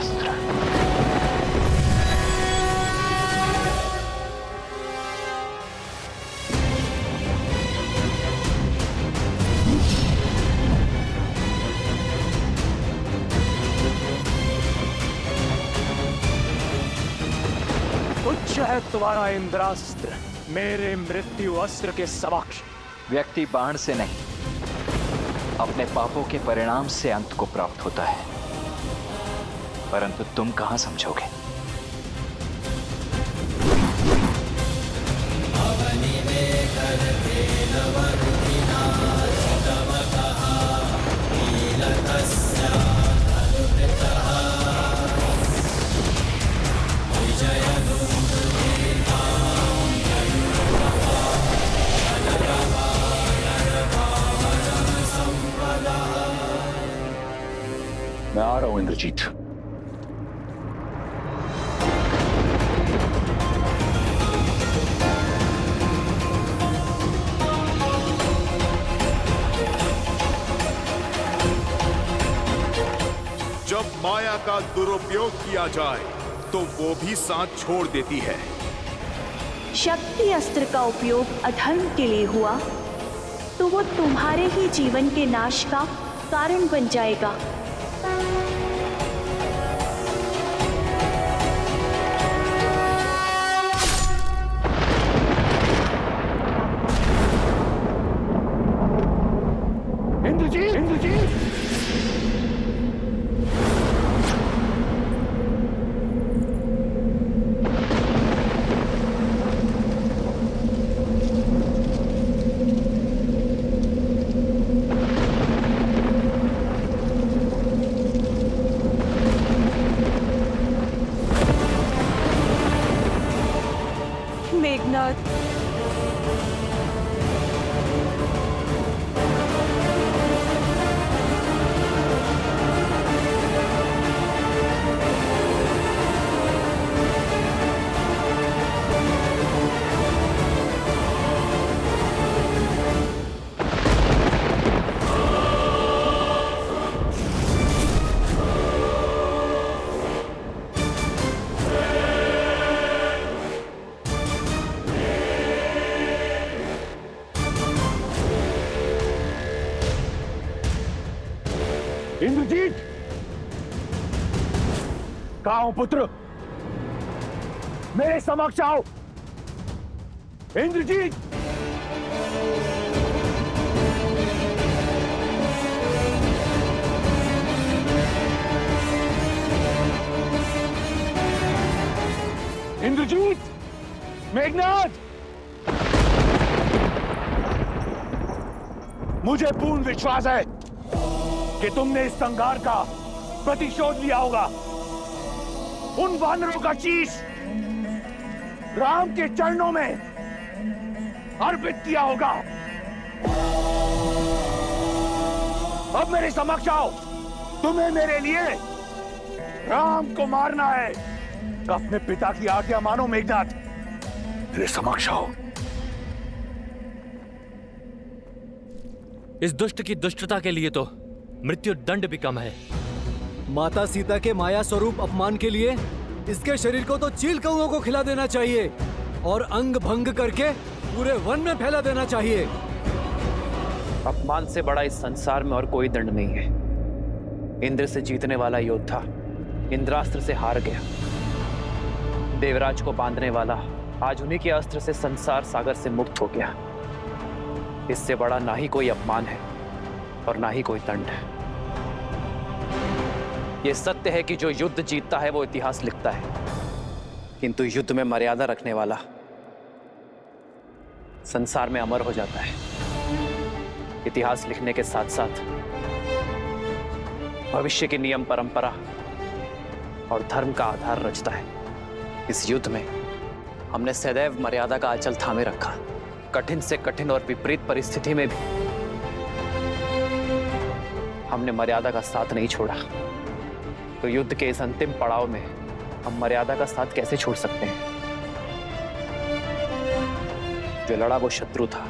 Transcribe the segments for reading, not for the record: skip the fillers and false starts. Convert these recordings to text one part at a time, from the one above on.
अस्त्र। तुच्छ है तुम्हारा इंद्रास्त्र मेरे मृत्यु अस्त्र के समक्ष। व्यक्ति बाण से नहीं, अपने पापों के परिणाम से अंत को प्राप्त होता है, परंतु तुम कहां समझोगे। मैं आ रहा हूं इंद्रजीत। जब माया का दुरुपयोग किया जाए तो वो भी साथ छोड़ देती है। शक्ति अस्त्र का उपयोग अधर्म के लिए हुआ तो वो तुम्हारे ही जीवन के नाश का कारण बन जाएगा। इंद्रजीत, इंद्रजीत! मेघनाद, इंद्रजीत! कहाँ हो पुत्र? मेरे समक्ष आओ। इंद्रजीत! इंद्रजीत! मेघनाद! मुझे पूर्ण विश्वास है कि तुमने इस संघार का प्रतिशोध लिया होगा। उन वानरों का शीश राम के चरणों में अर्पित किया होगा। अब मेरे समक्ष आओ। तुम्हें मेरे लिए राम को मारना है। अपने पिता की आज्ञा मानो मेघनाद। मेरे समक्ष आओ। इस दुष्ट की दुष्टता के लिए तो मृत्यु दंड भी कम है। माता सीता के माया स्वरूप अपमान के लिए इसके शरीर को तो चील कौओं को खिला देना चाहिए और अंग भंग करके पूरे वन में फैला देना चाहिए। अपमान से बड़ा इस संसार में और कोई दंड नहीं है। इंद्र से जीतने वाला योद्धा इंद्रास्त्र से हार गया। देवराज को बांधने वाला आज उन्हीं के अस्त्र से संसार सागर से मुक्त हो गया। इससे बड़ा ना ही कोई अपमान है और ना ही कोई दंड है। यह सत्य है कि जो युद्ध जीतता है वो इतिहास लिखता है, किंतु युद्ध में मर्यादा रखने वाला संसार में अमर हो जाता है। इतिहास लिखने के साथ साथ भविष्य के नियम, परंपरा और धर्म का आधार रचता है। इस युद्ध में हमने सदैव मर्यादा का आंचल थामे रखा। कठिन से कठिन और विपरीत परिस्थिति में भी हमने मर्यादा का साथ नहीं छोड़ा। तो युद्ध के इस अंतिम पड़ाव में हम मर्यादा का साथ कैसे छोड़ सकते हैं? जो लड़ा वो शत्रु था,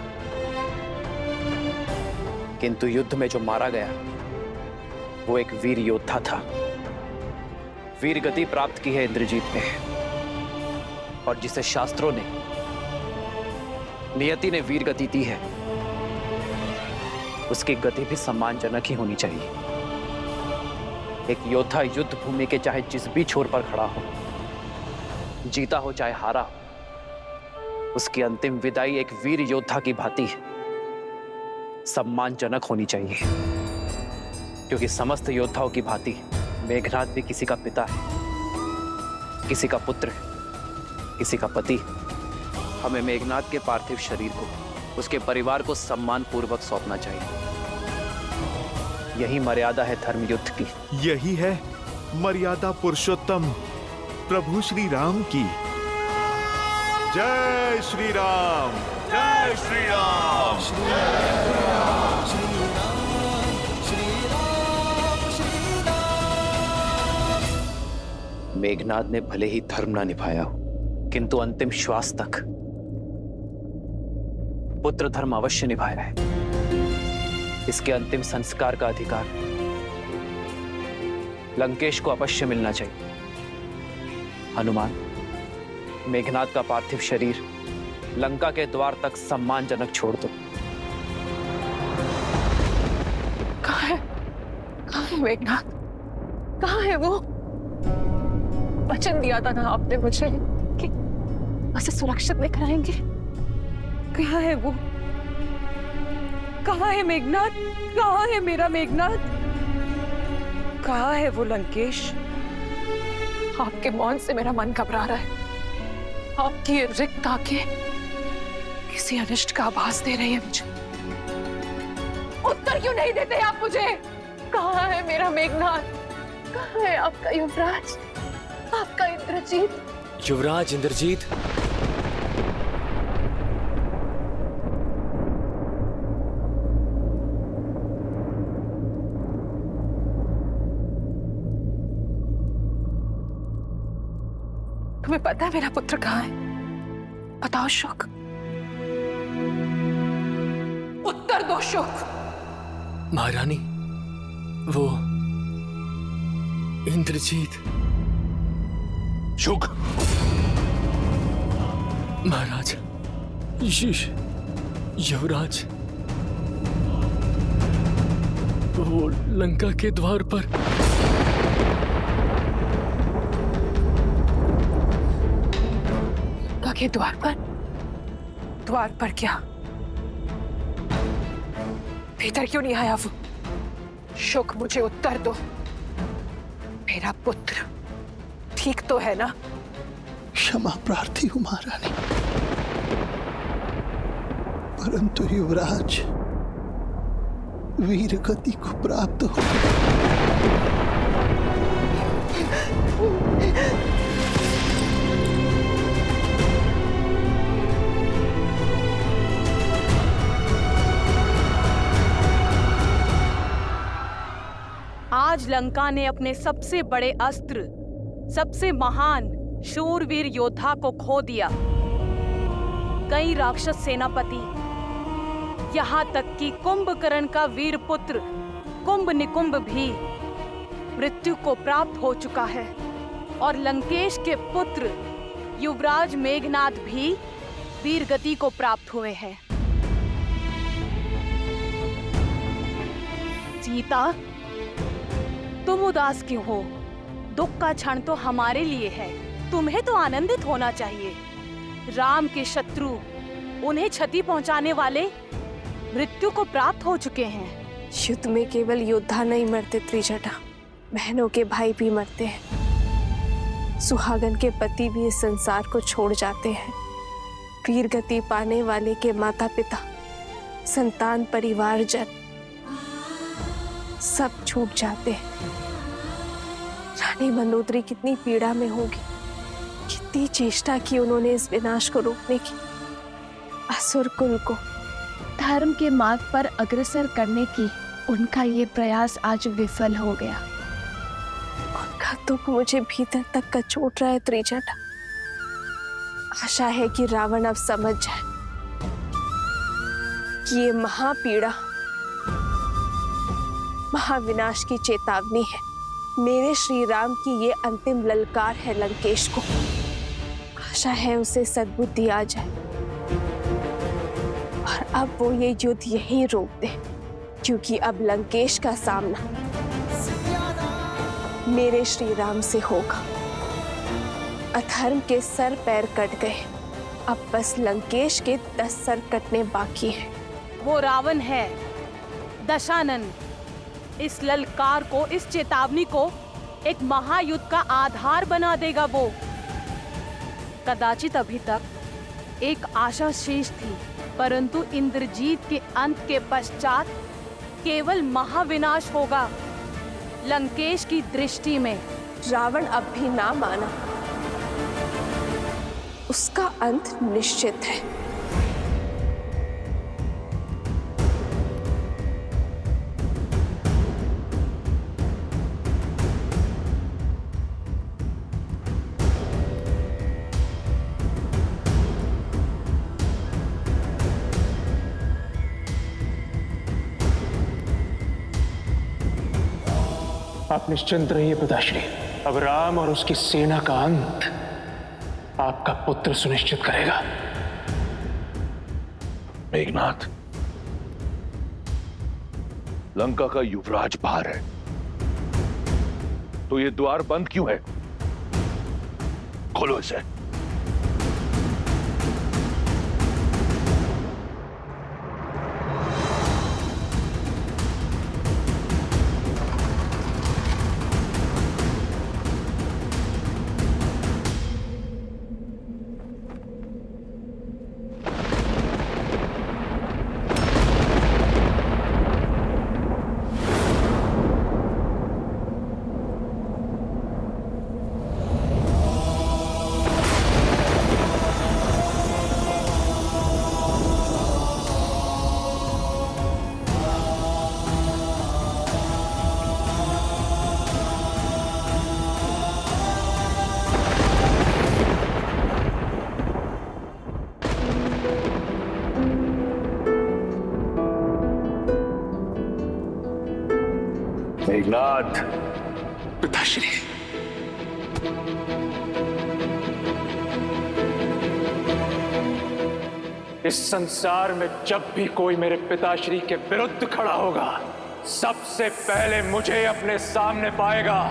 किंतु युद्ध में जो मारा गया वो एक वीर योद्धा था। वीर गति प्राप्त की है इंद्रजीत ने, और जिसे शास्त्रों ने, नियति ने वीर गति दी है, उसकी गति भी सम्मानजनक ही होनी चाहिए। एक योद्धा युद्ध भूमि के चाहे जिस भी छोर पर खड़ा हो, जीता हो चाहे हारा हो, उसकी अंतिम विदाई एक वीर योद्धा की भांति सम्मानजनक होनी चाहिए। क्योंकि समस्त योद्धाओं की भांति मेघनाद भी किसी का पिता है, किसी का पुत्र है, किसी का पति। हमें मेघनाद के पार्थिव शरीर को, उसके परिवार को सम्मान पूर्वक सौंपना चाहिए। यही मर्यादा है धर्म युद्ध की। यही है मर्यादा पुरुषोत्तम प्रभु श्री राम की। जय श्री राम, जय श्री राम। मेघनाद ने भले ही धर्म ना निभाया हो, किंतु अंतिम श्वास तक पुत्र धर्म अवश्य निभाया है। इसके अंतिम संस्कार का अधिकार लंकेश को अवश्य मिलना चाहिए। हनुमान, मेघनाद का पार्थिव शरीर लंका के द्वार तक सम्मानजनक छोड़ दो। कहाँ है मेघनाद? कहाँ है वो? वचन दिया था ना आपने मुझे कि उसे सुरक्षित लेकर आएंगे। कहाँ है वो? कहाँ है मेघनाद? कहाँ है मेरा मेघनाद? कहाँ है वो लंकेश? आपके मौन से मेरा मन घबरा रहा है। आपकी ये रिक्त आंखें किसी अनिष्ट का आभास दे रही है मुझे। उत्तर क्यों नहीं देते आप मुझे? कहाँ है मेरा मेघनाद? कहाँ है आपका युवराज, आपका इंद्रजीत? युवराज इंद्रजीत, तुम्हें पता है मेरा पुत्र कहाँ है? बताओ शुक, उत्तर दो शुक। महारानी, वो इंद्रजीत। शुक, महाराज, युवराज, वो लंका के द्वार पर। लंका के द्वार पर? द्वार पर क्या? भीतर क्यों नहीं आया वो? शुक, मुझे उत्तर दो। मेरा पुत्र ठीक तो है ना? क्षमा प्रार्थी हूं महारानी, परंतु युवराज वीर गति को प्राप्त हो। आज लंका ने अपने सबसे बड़े अस्त्र, सबसे महान शूरवीर योद्धा को खो दिया। कई राक्षस सेनापति, यहाँ तक कि कुंभकर्ण का वीर पुत्र कुंभ निकुंभ भी मृत्यु को प्राप्त हो चुका है, और लंकेश के पुत्र युवराज मेघनाद भी वीर गति को प्राप्त हुए हैं। सीता, तुम उदास क्यों हो? दुख का क्षण तो हमारे लिए है, तुम्हें तो आनंदित होना चाहिए। राम के शत्रु, उन्हें क्षति पहुंचाने वाले मृत्यु को प्राप्त हो चुके हैं। युद्ध में केवल योद्धा नहीं मरते त्रिजटा, बहनों के भाई भी मरते हैं। सुहागन के पति भी इस संसार को छोड़ जाते हैं। वीर गति पाने वाले के माता पिता, संतान, परिवार जन सब छूट जाते हैं। रानी मंदोदरी कितनी पीड़ा में होगी, कितनी चेष्टा की उन्होंने इस विनाश को रोकने की। असुर कुल को धर्म के मार्ग पर अग्रसर करने की उनका ये प्रयास आज विफल हो गया। उनका दुख मुझे भीतर तक कचोट रहा है त्रिजटा। आशा है कि रावण अब समझ जाए कि ये महापीड़ा महाविनाश की चेतावनी है। मेरे श्री राम की ये अंतिम ललकार है लंकेश को। आशा है उसे सद्बुद्धि आ जाए और अब वो ये युद्ध यहीं रोक दे, क्योंकि अब लंकेश का सामना मेरे श्री राम से होगा। अधर्म के सर पैर कट गए, अब बस लंकेश के 10 सर कटने बाकी हैं। वो रावण है दशानन। इस ललकार को, इस चेतावनी को एक महायुद्ध का आधार बना देगा वो। कदाचित अभी तक एक आशा शेष थी, परंतु इंद्रजीत के अंत के पश्चात केवल महाविनाश होगा। लंकेश की दृष्टि में रावण अब भी ना माना, उसका अंत निश्चित है। आप निश्चिंत रहिए पिताश्री, अब राम और उसकी सेना का अंत आपका पुत्र सुनिश्चित करेगा। मेघनाथ, लंका का युवराज बाहर है, तो ये द्वार बंद क्यों है? खोलो इसे। मेघनाथ, पिताश्री, इस संसार में जब भी कोई मेरे पिताश्री के विरुद्ध खड़ा होगा, सबसे पहले मुझे अपने सामने पाएगा।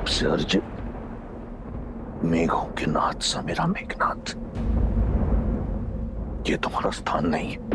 से अर्जुन, मेघों के नाथ सा मेरा मेघनाथ, ये तुम्हारा स्थान नहीं है।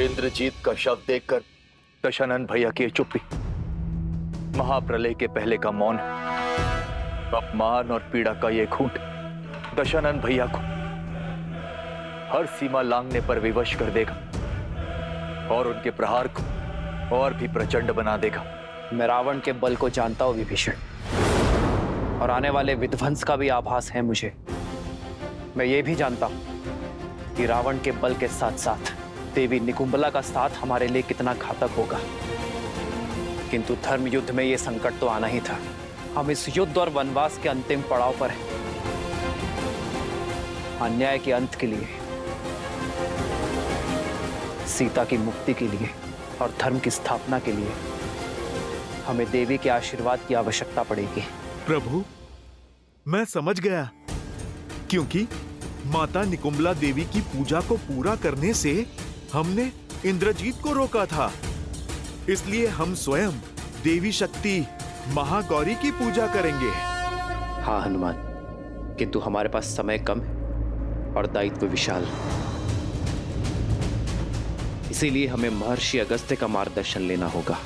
इंद्रजीत का शव देखकर दशानन भैया की चुप्पी, महाप्रलय के पहले का मौन, अपमान और पीड़ा का ये घूंट दशानन भैया को हर सीमा लांघने पर विवश कर देगा और उनके प्रहार को और भी प्रचंड बना देगा। मैं रावण के बल को जानता हूं विभीषण, और आने वाले विध्वंस का भी आभास है मुझे। मैं ये भी जानता हूं कि रावण के बल के साथ साथ देवी निकुंबला का साथ हमारे लिए कितना घातक होगा। किंतु धर्म युद्ध में यह संकट तो आना ही था। हम इस युद्ध और वनवास के अंतिम पड़ाव पर हैं। अन्याय के अंत के लिए, सीता की मुक्ति के लिए और धर्म की स्थापना के लिए हमें देवी के आशीर्वाद की आवश्यकता पड़ेगी। प्रभु, मैं समझ गया, क्योंकि माता निकुंबला देवी की पूजा को पूरा करने से हमने इंद्रजीत को रोका था। इसलिए हम स्वयं देवी शक्ति महागौरी की पूजा करेंगे। हाँ हनुमान, किंतु हमारे पास समय कम है और दायित्व विशाल। इसीलिए हमें महर्षि अगस्त्य का मार्गदर्शन लेना होगा।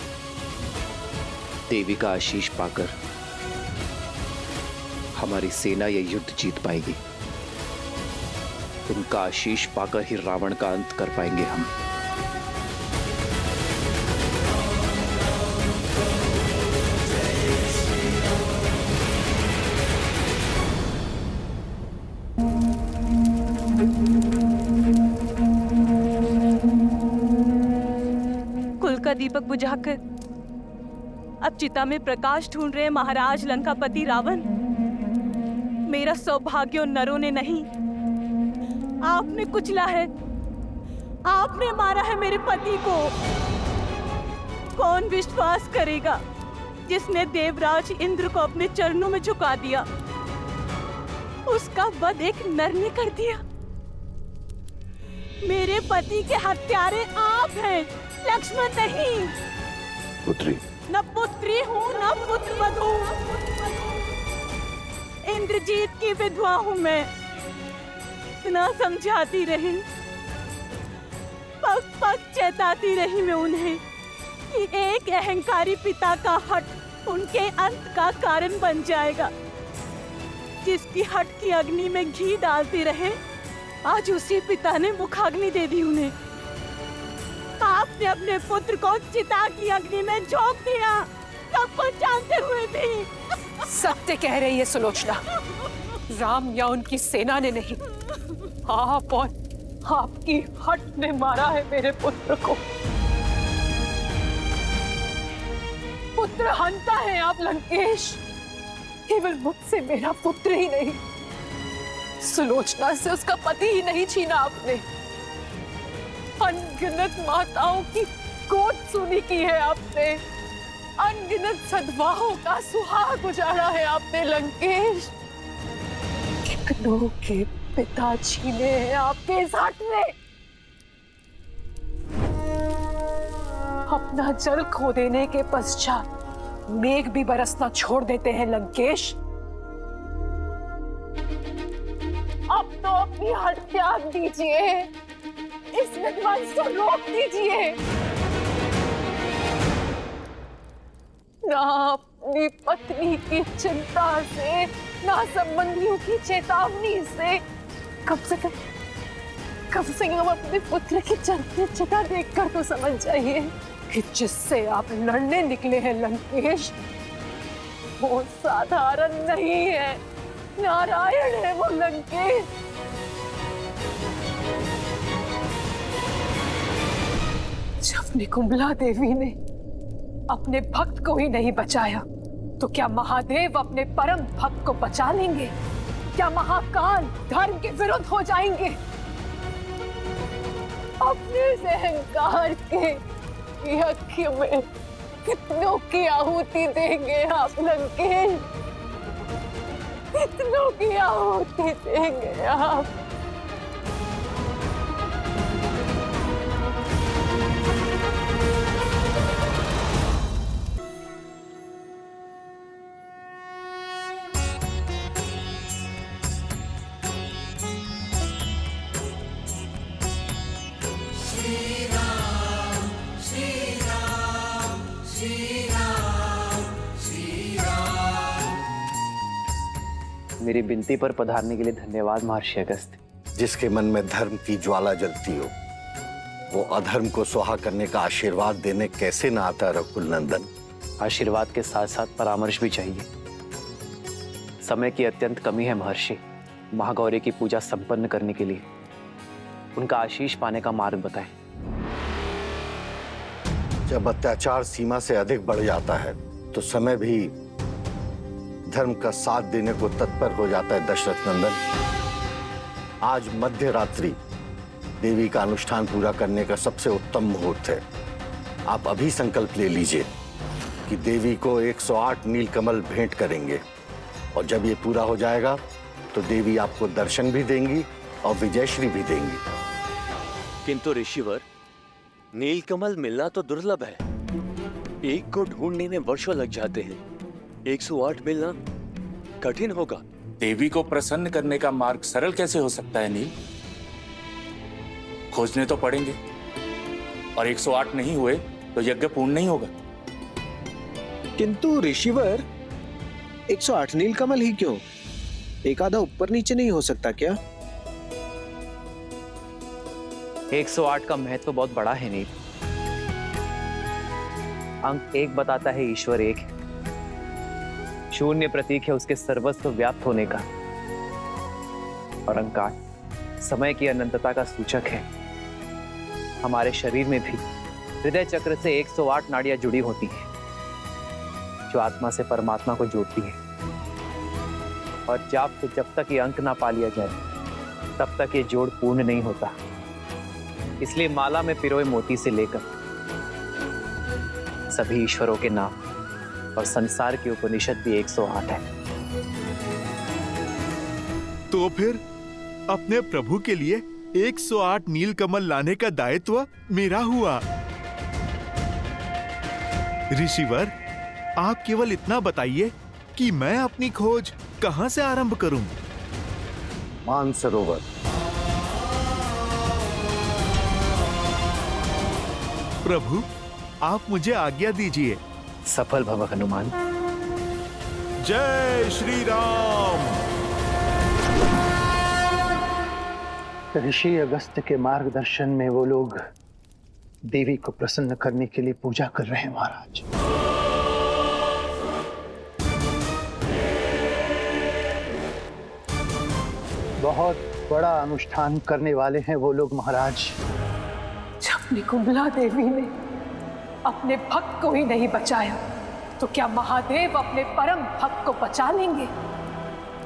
देवी का आशीष पाकर हमारी सेना यह युद्ध जीत पाएगी। उनका आशीष पाकर ही रावण का अंत कर पाएंगे हम। कुल का दीपक बुझाकर अब चिता में प्रकाश ढूंढ रहे महाराज लंकापति रावण। मेरा सौभाग्य उन नरों ने नहीं, आपने कुचला है। आपने मारा है मेरे पति को। कौन विश्वास करेगा जिसने देवराज इंद्र को अपने चरणों में झुका दिया? उसका वध एक नर ने कर दिया। मेरे पति के हत्यारे आप हैं, लक्ष्मण नहीं। पुत्री, न पुत्री हूँ न पुत्र वधू। इंद्रजीत की विधवा हूँ मैं। इतना समझाती रही, पग पग चेताती रही मैं उन्हें कि एक अहंकारी पिता का हट उनके अंत का कारण बन जाएगा। जिसकी हट की अग्नि में घी डालते रहे, आज उसी पिता ने मुखाग्नि दे दी उन्हें। आपने अपने पुत्र को चिता की अग्नि में झोंक दिया, सब कुछ जानते हुए भी। सत्य कह रही है सुलोचना। राम या उनकी सेना ने नहीं, आप और आपकी हट ने मारा है मेरे पुत्र को। पुत्र हंता है आप लंकेश। केवल मुझसे मेरा पुत्र ही नहीं, सुलोचना से उसका पति ही नहीं छीना आपने। अनगिनत माताओं की गोद सूनी की है आपने। अनगिनत सद्भावों का सुहाग उजाड़ा है आपने लंकेश। कितनों के पिता छीने हैं आपके इस हट ने। अपना जल खो देने के पश्चात मेघ भी बरसना छोड़ देते हैं लंकेश। अब तो अपनी हट त्याग दीजिए, इस विध्वंस को रोक दीजिए। ना अपनी पत्नी की चिंता से, ना संबंधियों की चेतावनी से, कम से कम अपने पुत्र की चलती चिता देखकर तो समझ जाइए कि जिससे आप लड़ने निकले हैं लंकेश, वो साधारण नहीं है, नारायण है वो लंकेश। जब निकुंबला देवी ने अपने भक्त को ही नहीं बचाया, तो क्या महादेव अपने परम भक्त को बचा लेंगे? क्या महाकाल धर्म के विरुद्ध हो जाएंगे? अपने इस अहंकार के यज्ञ में कितनों की आहुति देंगे आप लंकेश? कितनों की आहुति देंगे आप? श्री राम। मेरी विनती पर पधारने के लिए धन्यवाद महर्षि अगस्त्य। जिसके मन में धर्म की ज्वाला जलती हो वो अधर्म को स्वाहा करने का आशीर्वाद देने कैसे ना आता रकुल नंदन। आशीर्वाद के साथ साथ परामर्श भी चाहिए। समय की अत्यंत कमी है महर्षि। महागौरी की पूजा संपन्न करने के लिए उनका आशीष पाने का मार्ग बताएं। जब अत्याचार सीमा से अधिक बढ़ जाता है तो समय भी धर्म का साथ देने को तत्पर हो जाता है दशरथ नंदन। आज मध्य रात्रि देवी का अनुष्ठान पूरा करने का सबसे उत्तम मुहूर्त है। आप अभी संकल्प ले लीजिए कि देवी को 108 नीलकमल भेंट करेंगे और जब ये पूरा हो जाएगा तो देवी आपको दर्शन भी देंगी और विजयश्री भी देंगी। किंतु ऋषिवर, नीलकमल मिलना तो दुर्लभ है। एक को ढूंढने में वर्षों लग जाते हैं। 108 मिलना कठिन होगा। देवी को प्रसन्न करने का मार्ग सरल कैसे हो सकता है नील? खोजने तो पड़ेंगे और 108 नहीं हुए तो यज्ञ पूर्ण नहीं होगा। किंतु ऋषिवर, 108 नीलकमल ही क्यों? एक आधा ऊपर नीचे नहीं हो सकता क्या? 108 का महत्व बहुत बड़ा है नील। अंक 1 बताता है ईश्वर एक है। शून्य प्रतीक है उसके सर्वस्व व्याप्त होने का। और अंक 8 समय की अनंतता का सूचक है। हमारे शरीर में भी हृदय चक्र से 108 नाड़ियां जुड़ी होती हैं जो आत्मा से परमात्मा को जोड़ती है। और जब तक ये अंक ना पा लिया जाए तब तक ये जोड़ पूर्ण नहीं होता। इसलिए माला में पिरोए मोती से लेकर सभी ईश्वरों के नाम और संसार के उपनिषद भी 108 है। तो फिर अपने प्रभु के लिए 108 नीलकमल लाने का दायित्व मेरा हुआ। ऋषिवर, आप केवल इतना बताइए कि मैं अपनी खोज कहां से आरंभ करूं? मानसरोवर। प्रभु, आप मुझे आज्ञा दीजिए। सफल भव हनुमान। जय श्री राम। ऋषि अगस्त्य के मार्गदर्शन में वो लोग देवी को प्रसन्न करने के लिए पूजा कर रहे हैं महाराज। बहुत बड़ा अनुष्ठान करने वाले हैं वो लोग महाराज। जब निकुंभला देवी ने अपने भक्त को ही नहीं बचाया तो क्या महादेव अपने परम भक्त को बचा लेंगे?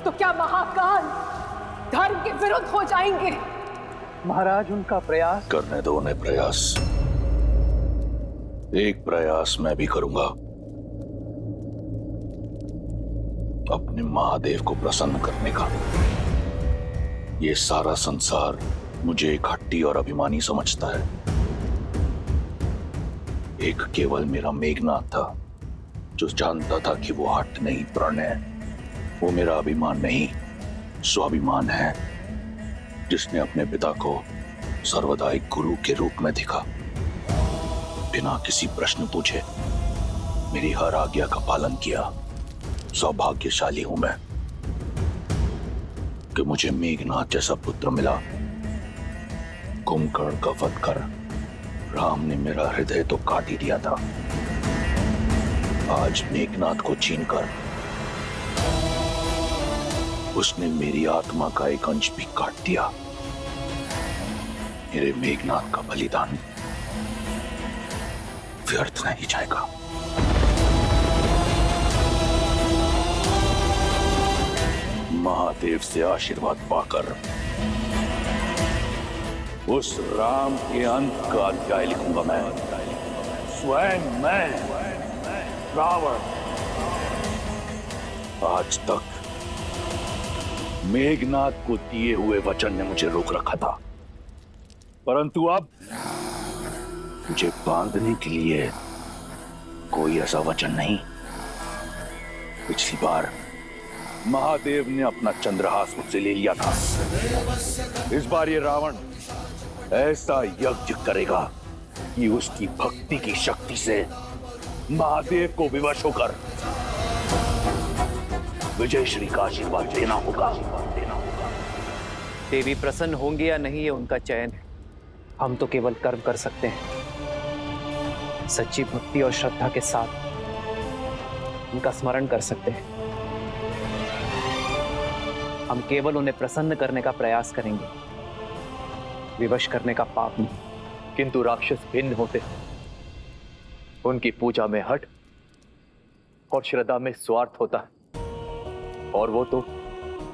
तो क्या महाकाल धर्म के विरुद्ध हो जाएंगे? महाराज, उनका प्रयास करने दो उन्हें। प्रयास, एक प्रयास मैं भी करूंगा। अपने महादेव को प्रसन्न करने का। ये सारा संसार मुझे एक हट्टी और अभिमानी समझता है। एक केवल मेरा मेघनाथ था जो जानता था कि वो हट नहीं, प्रण है। वो मेरा अभिमान नहीं, स्वाभिमान है, जिसने अपने पिता को सर्वदा एक गुरु के रूप में दिखा। बिना किसी प्रश्न पूछे मेरी हर आज्ञा का पालन किया। सौभाग्यशाली हूं मैं कि मुझे मेघनाथ जैसा पुत्र मिला। कुंभकर्ण का वध कर राम ने मेरा हृदय तो काट ही दिया था। आज मेघनाथ को छीनकर उसने मेरी आत्मा का एक अंश भी काट दिया। मेरे मेघनाथ का बलिदान व्यर्थ नहीं जाएगा। महादेव से आशीर्वाद पाकर उस राम के अंत का अध्याय लिखूंगा मैं। स्वयं मैं, रावण। आज तक मेघनाथ को दिए हुए वचन ने मुझे रोक रखा था, परंतु अब मुझे बांधने के लिए कोई ऐसा वचन नहीं। पिछली बार महादेव ने अपना चंद्रहास मुझसे ले लिया था। इस बार ये रावण ऐसा यज्ञ करेगा कि उसकी भक्ति की शक्ति से महादेव को विवश होकर विजयश्री का आशीर्वाद देना होगा। देवी प्रसन्न होंगी या नहीं ये उनका चयन है। हम तो केवल कर्म कर सकते हैं, सच्ची भक्ति और श्रद्धा के साथ उनका स्मरण कर सकते हैं। हम केवल उन्हें प्रसन्न करने का प्रयास करेंगे, विवश करने का पाप नहीं। किंतु राक्षस भिन्न होते, उनकी पूजा में हट और श्रद्धा में स्वार्थ होता है, और वो तो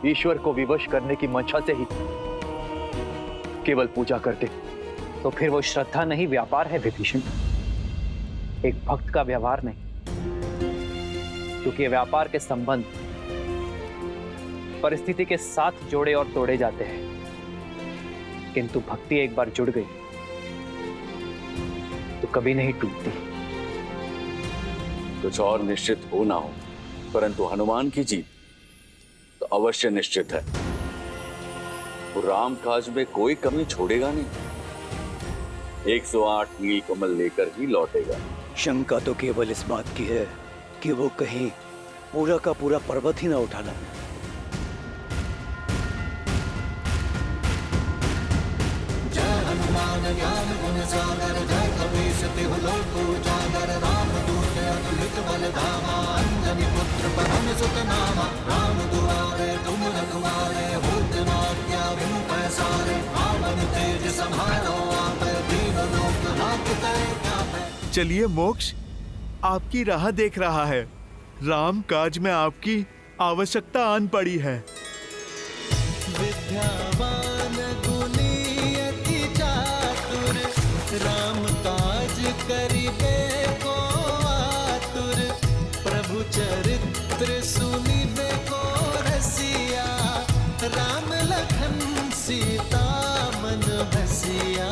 ईश्वर को विवश करने की मंशा से ही केवल पूजा करते। तो फिर वो श्रद्धा नहीं, व्यापार है विभीषण, एक भक्त का व्यवहार नहीं। क्योंकि व्यापार के संबंध परिस्थिति के साथ जोड़े और तोड़े जाते हैं, किंतु भक्ति एक बार जुड़ गई तो कभी नहीं टूटती। कुछ और निश्चित हो ना हो, परंतु हनुमान की जीत तो अवश्य निश्चित है। वो राम काज में कोई कमी छोड़ेगा नहीं, 108 नीलकमल लेकर ही लौटेगा। शंका तो केवल इस बात की है कि वो कहीं पूरा का पूरा पर्वत ही ना उठा लाए। जय हनुमान ज्ञान गुण सागर, जय कपीस तिहु लोक उजागर, रामदूत अतुलित बल धामा, अंजनी पुत्र पवन सुत नामा। राम दुआरे तुम रखवारे, होत न आज्ञा बिनु पैसारे। रावण तेज सम्हारो आप, दीन लोक लांघते आप। चलिए मोक्ष आपकी राह देख रहा है। राम काज में आपकी आवश्यकता आन पड़ी है। विद्यावान गुणी अति चातुर, राम काज करिबे को आतुर। प्रभु चरित्र सुनिबे को रसिया, राम लखन सीता मन बसिया।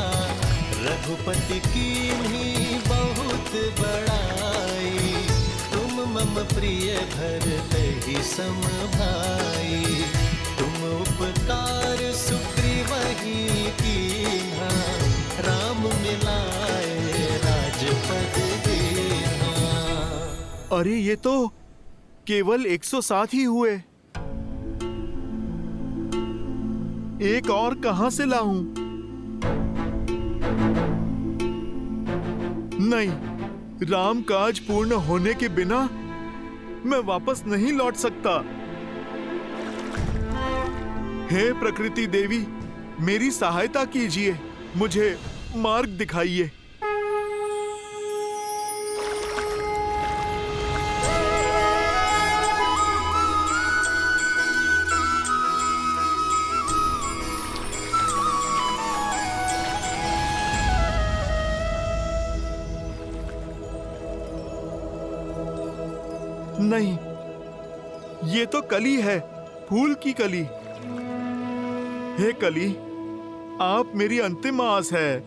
रघुपति कीन्ही बहुत बड़ाई, तुम मम प्रिय भरतहि सम भाई। तुम उपकार सुग्रीवहि कीन्हा, राम मिलाए राजपद दीन्हा। अरे ये तो केवल 107 ही हुए, एक और कहां से लाऊं? नहीं, राम काज पूर्ण होने के बिना मैं वापस नहीं लौट सकता। हे प्रकृति देवी, मेरी सहायता कीजिए, मुझे मार्ग दिखाइए। नहीं, ये तो कली है, फूल की कली। हे कली, आप मेरी अंतिम आस है।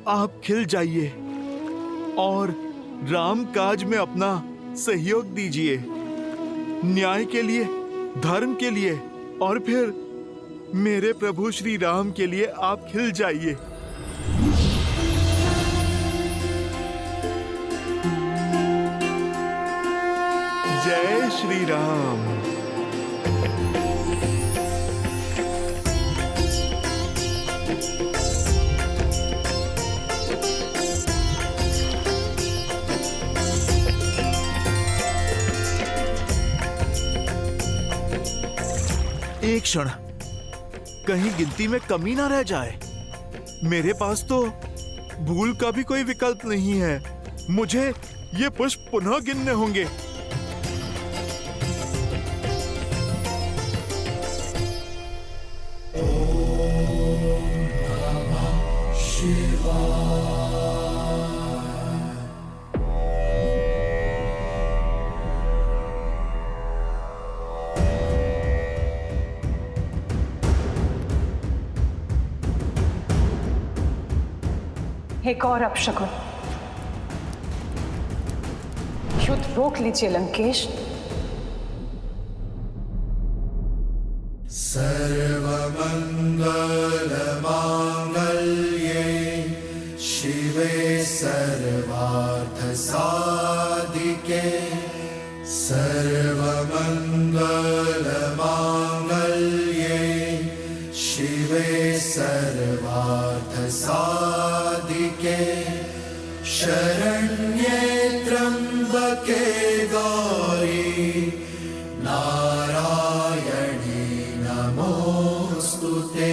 आप खिल जाइए और राम काज में अपना सहयोग दीजिए, न्याय के लिए, धर्म के लिए, और फिर मेरे प्रभु श्री राम के लिए आप खिल जाइए। जय श्री राम। एक क्षण, कहीं गिनती में कमी ना रह जाए। मेरे पास तो भूल का भी कोई विकल्प नहीं है। मुझे ये पुष्प पुनः गिनने होंगे। एक और अपशकुन, युद्ध रोक लीजिए लंकेश। सर्वमंगलमांगल्ये शिवे सर्वार्थ साधिके सर्वमंगल साधिके शरण्ये त्र्यंबके गौरी नारायणी नमोस्तुते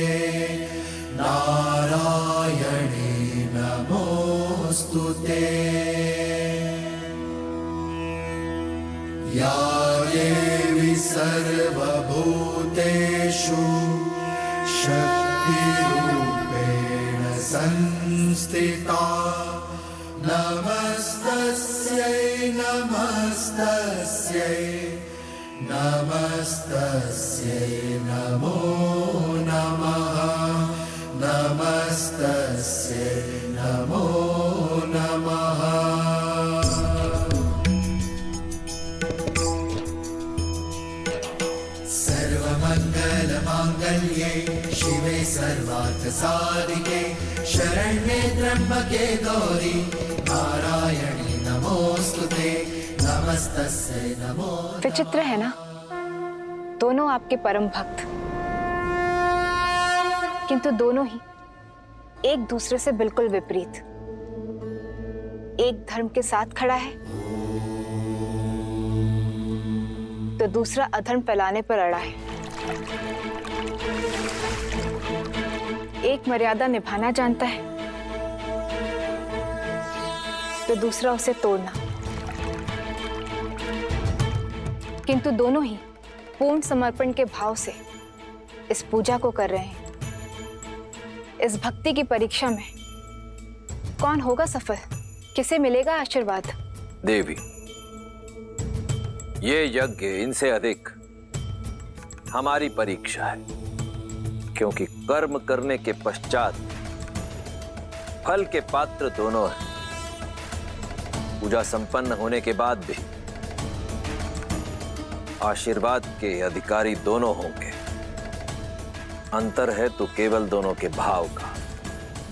नारायणी नमोस्तुते या देवी सर्वभूतेषु शक्तिरूपेण संस्थिता नमस्तस्यै नमस्तस्यै नमस्तस्यै नमो नमः नमस्तस्यै नमो नमः सर्वमङ्गलमाङ्गल्ये शिवे सर्वार्थसाधिके शरण्ये त्र्यंबके गौरी नारायणी नमोस्तुते नमस्तस्यै नमो। विचित्र है ना, दोनों आपके परम भक्त, किंतु दोनों ही एक दूसरे से बिल्कुल विपरीत। एक धर्म के साथ खड़ा है तो दूसरा अधर्म फैलाने पर अड़ा है। एक मर्यादा निभाना जानता है तो दूसरा उसे तोड़ना। किंतु दोनों ही पूर्ण समर्पण के भाव से इस पूजा को कर रहे हैं। इस भक्ति की परीक्षा में कौन होगा सफल, किसे मिलेगा आशीर्वाद? देवी, ये यज्ञ इनसे अधिक हमारी परीक्षा है, क्योंकि कर्म करने के पश्चात फल के पात्र दोनों हैं। पूजा संपन्न होने के बाद भी आशीर्वाद के अधिकारी दोनों होंगे। अंतर है तो केवल दोनों के भाव का।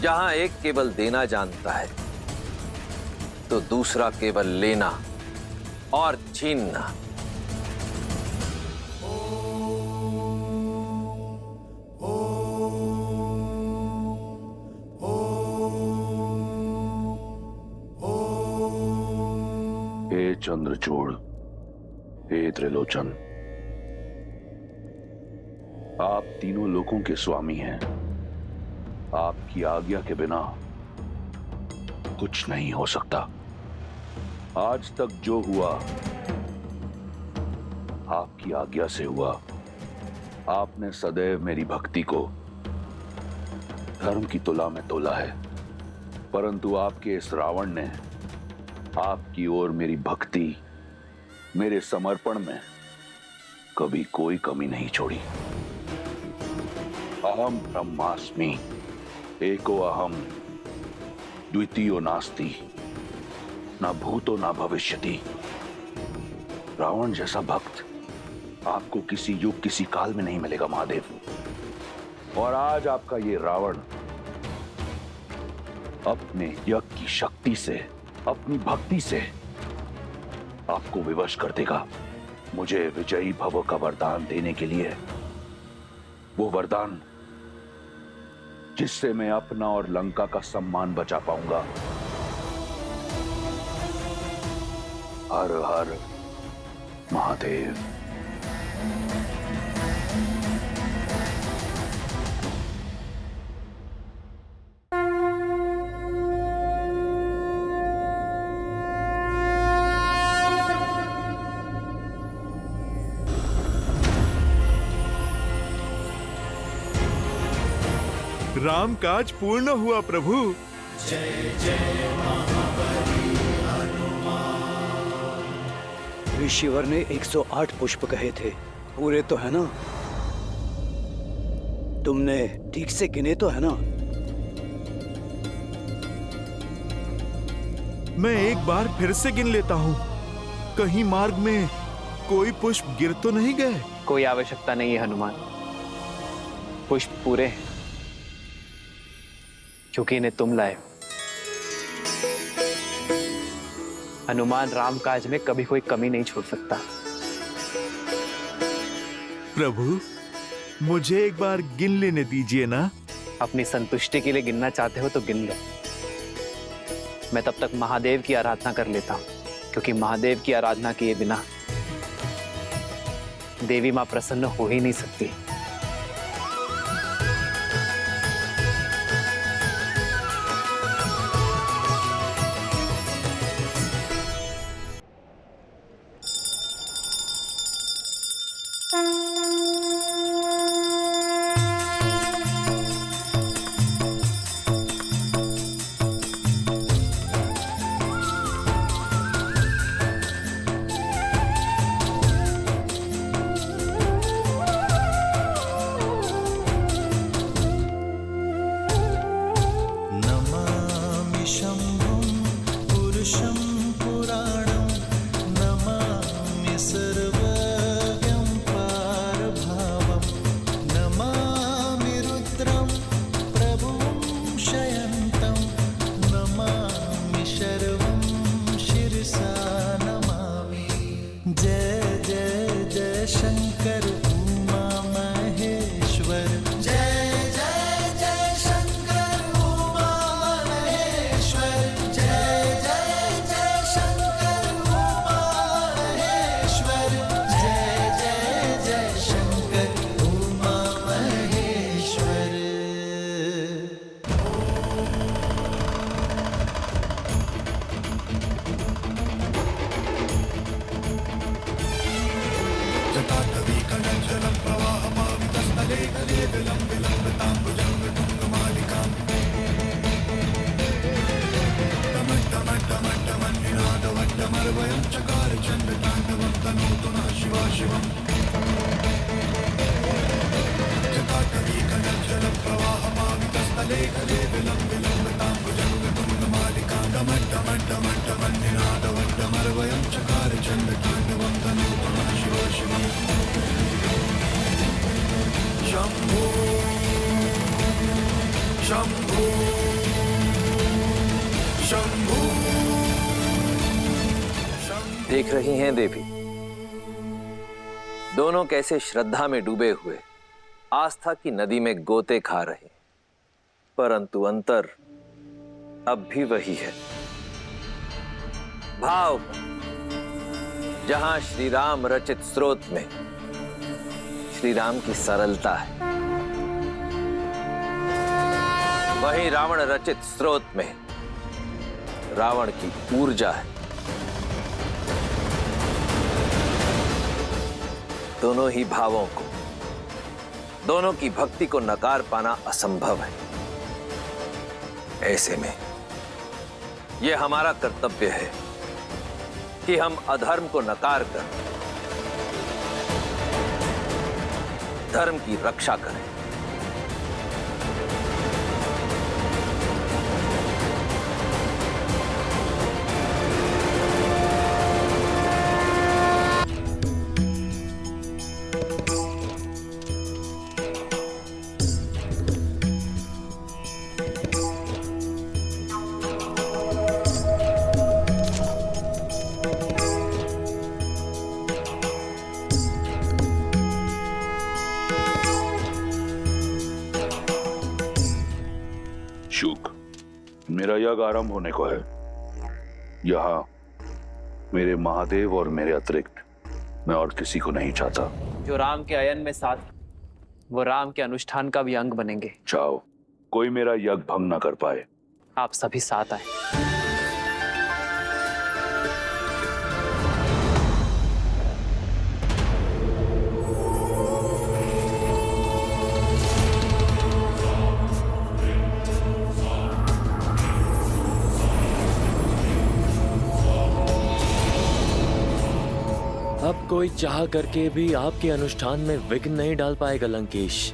जहां एक केवल देना जानता है तो दूसरा केवल लेना और छीनना। हे चंद्रचूड़, हे त्रिलोचन, आप तीनों लोकों के स्वामी हैं। आपकी आज्ञा के बिना कुछ नहीं हो सकता। आज तक जो हुआ आपकी आज्ञा से हुआ। आपने सदैव मेरी भक्ति को धर्म की तुला में तोला है, परंतु आपके इस रावण ने आपकी ओर मेरी भक्ति, मेरे समर्पण में कभी कोई कमी नहीं छोड़ी। अहम ब्रह्मास्मि एको अहम द्वितीयो नास्ति ना भूतो ना भविष्यति। रावण जैसा भक्त आपको किसी युग किसी काल में नहीं मिलेगा महादेव। और आज आपका ये रावण अपने यज्ञ की शक्ति से, अपनी भक्ति से आपको विवश कर देगा। मुझे विजयी भव का वरदान देने के लिए, वो वरदान जिससे मैं अपना और लंका का सम्मान बचा पाऊंगा। हर हर महादेव। राम काज पूर्ण हुआ प्रभु। जय जय महाबली हनुमान। ऋषिवर ने 108 पुष्प कहे थे, पूरे तो है ना? तुमने ठीक से गिने तो है ना? मैं एक बार फिर से गिन लेता हूँ। कहीं मार्ग में कोई पुष्प गिर तो नहीं गए? कोई आवश्यकता नहीं है हनुमान, पुष्प पूरे हैं, क्योंकि इन्हें तुम लाए हो। हनुमान राम काज में कभी कोई कमी नहीं छोड़ सकता। प्रभु, मुझे एक बार गिन लेने दीजिए ना। अपनी संतुष्टि के लिए गिनना चाहते हो तो गिन लो। मैं तब तक महादेव की आराधना कर लेता हूं, क्योंकि महादेव की आराधना किए बिना देवी मां प्रसन्न हो ही नहीं सकती। देख रही हैं देवी, दोनों कैसे श्रद्धा में डूबे हुए आस्था की नदी में गोते खा रहे, परंतु अंतर अब भी वही है। भाव जहां श्री राम रचित स्रोत में श्री राम की सरलता है, वहीं रावण रचित स्रोत में रावण की ऊर्जा है। दोनों ही भावों को, दोनों की भक्ति को नकार पाना असंभव है। ऐसे में यह हमारा कर्तव्य है कि हम अधर्म को नकार कर धर्म की रक्षा करें। शुक, मेरा यज्ञ आरंभ होने को है। यहाँ मेरे महादेव और मेरे अतिरिक्त मैं और किसी को नहीं चाहता। जो राम के अयन में साथ, वो राम के अनुष्ठान का भी अंग बनेंगे। चाहो कोई मेरा यज्ञ भंग न कर पाए। आप सभी साथ आए। अब कोई चाह करके भी आपके अनुष्ठान में विघ्न नहीं डाल पाएगा लंकेश।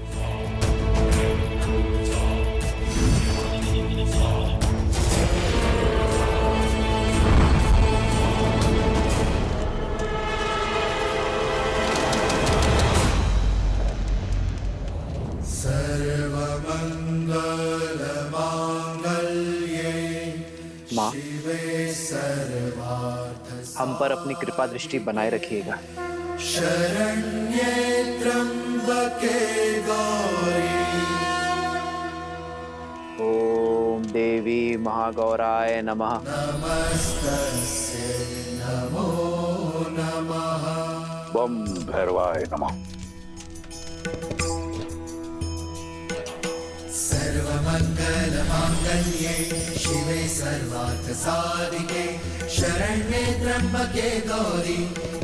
माँ, हम पर अपनी कृपा दृष्टि बनाए रखिएगा। शरण्ये त्र्यंबके गौरी महागौराय नमः। नमस्तस्यै नमो नमः। बम भैरवाय नमः। सर्वमङ्गलमाङ्गल्ये शिवे सर्वार्थसाधिके शरण्ये त्र्यम्बके गौरी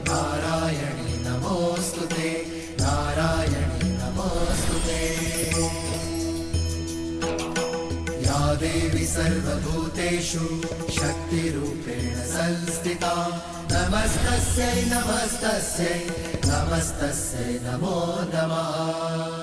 नारायणी नमोऽस्तुते नारायणी नमोऽस्तुते। या देवी सर्वभूतेषु शक्तिरूपेण संस्थिता नमस्तस्यै नमस्तस्यै नमस्तस्यै नमो नमः।